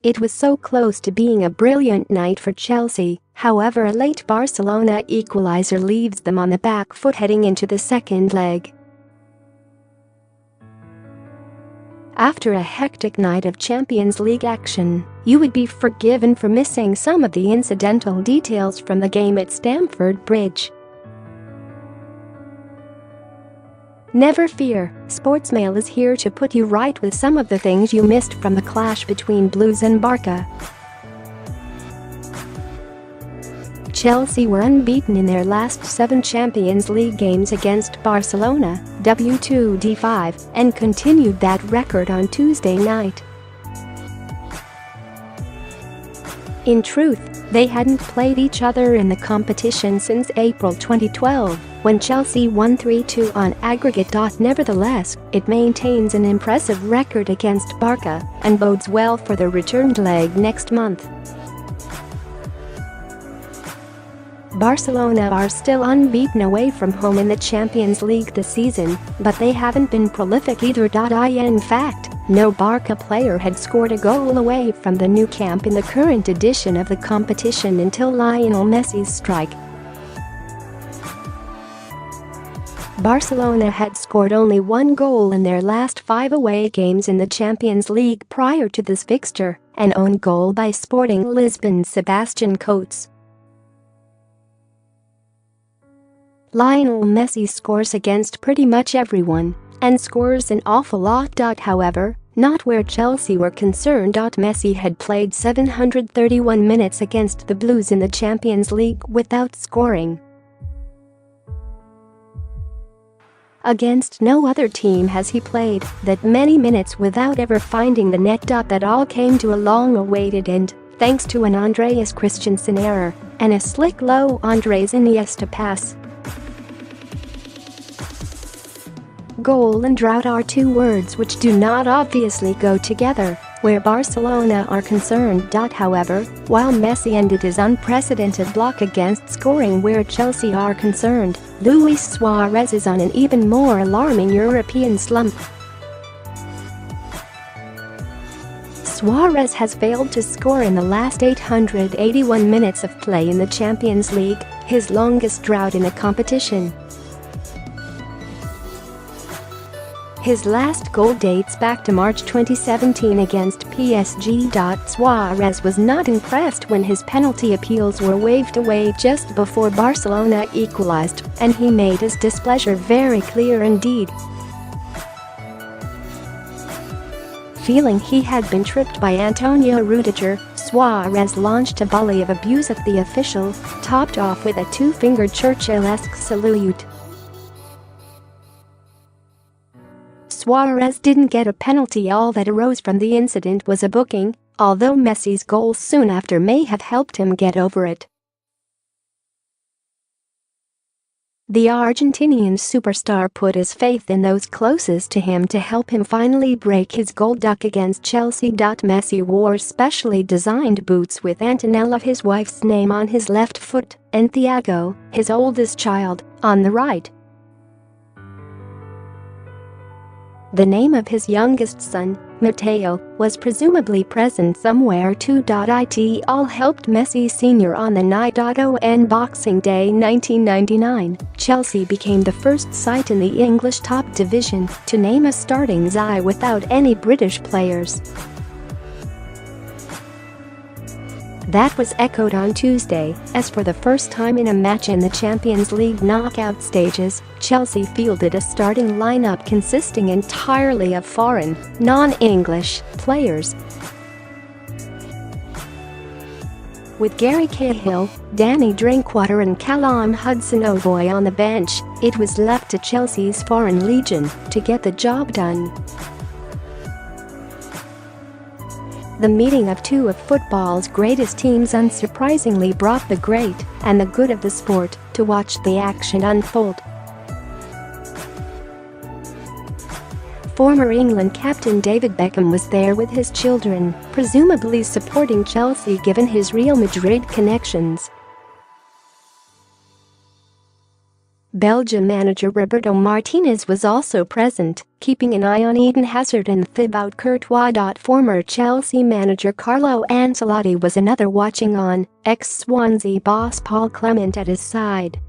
It was so close to being a brilliant night for Chelsea, however a late Barcelona equaliser leaves them on the back foot heading into the second leg. After a hectic night of Champions League action, you would be forgiven for missing some of the incidental details from the game at Stamford Bridge. Never fear, Sportsmail is here to put you right with some of the things you missed from the clash between Blues and Barca. Chelsea were unbeaten in their last 7 Champions League games against Barcelona, W2D5, and continued that record on Tuesday night. In truth, they hadn't played each other in the competition since April 2012, when Chelsea won 3-2 on aggregate. Nevertheless, it maintains an impressive record against Barca and bodes well for the returned leg next month. Barcelona are still unbeaten away from home in the Champions League this season, but they haven't been prolific either. In fact, no Barca player had scored a goal away from the new camp in the current edition of the competition until Lionel Messi's strike. Barcelona had scored only 1 goal in their last 5 away games in the Champions League prior to this fixture, an own goal by Sporting Lisbon's Sebastian Coates. Lionel Messi scores against pretty much everyone, and scores an awful lot. However, not where Chelsea were concerned. Messi had played 731 minutes against the Blues in the Champions League without scoring. Against no other team has he played that many minutes without ever finding the net. That all came to a long-awaited end, thanks to an Andreas Christensen error and a slick low Andres Iniesta pass. Goal and drought are 2 words which do not obviously go together where Barcelona are concerned. However, while Messi ended his unprecedented block against scoring where Chelsea are concerned, Luis Suarez is on an even more alarming European slump. Suarez has failed to score in the last 881 minutes of play in the Champions League, his longest drought in the competition. His last goal dates back to March 2017 against PSG. Suarez was not impressed when his penalty appeals were waved away just before Barcelona equalized, and he made his displeasure very clear indeed. Feeling he had been tripped by Antonio Rudiger, Suarez launched a volley of abuse at the official, topped off with a 2-fingered Churchill-esque salute. Suarez didn't get a penalty. All that arose from the incident was a booking, although Messi's goal soon after may have helped him get over it. The Argentinian superstar put his faith in those closest to him to help him finally break his goal duck against Chelsea. Messi wore specially designed boots with Antonella, his wife's name, on his left foot, and Thiago, his oldest child, on the right. The name of his youngest son, Matteo, was presumably present somewhere too. It all helped Messi Sr. on the night. On Boxing Day 1999, Chelsea became the first side in the English top division to name a starting side without any British players. That was echoed on Tuesday, as for the first time in a match in the Champions League knockout stages, Chelsea fielded a starting lineup consisting entirely of foreign, non-English players. With Gary Cahill, Danny Drinkwater and Callum Hudson-Odoi on the bench, it was left to Chelsea's Foreign Legion to get the job done. The meeting of 2 of football's greatest teams unsurprisingly brought the great and the good of the sport to watch the action unfold. Former England captain David Beckham was there with his children, presumably supporting Chelsea given his Real Madrid connections. Belgium manager Roberto Martinez was also present, keeping an eye on Eden Hazard and Thibaut Courtois. Former Chelsea manager Carlo Ancelotti was another watching on, ex-Swansea boss Paul Clement at his side.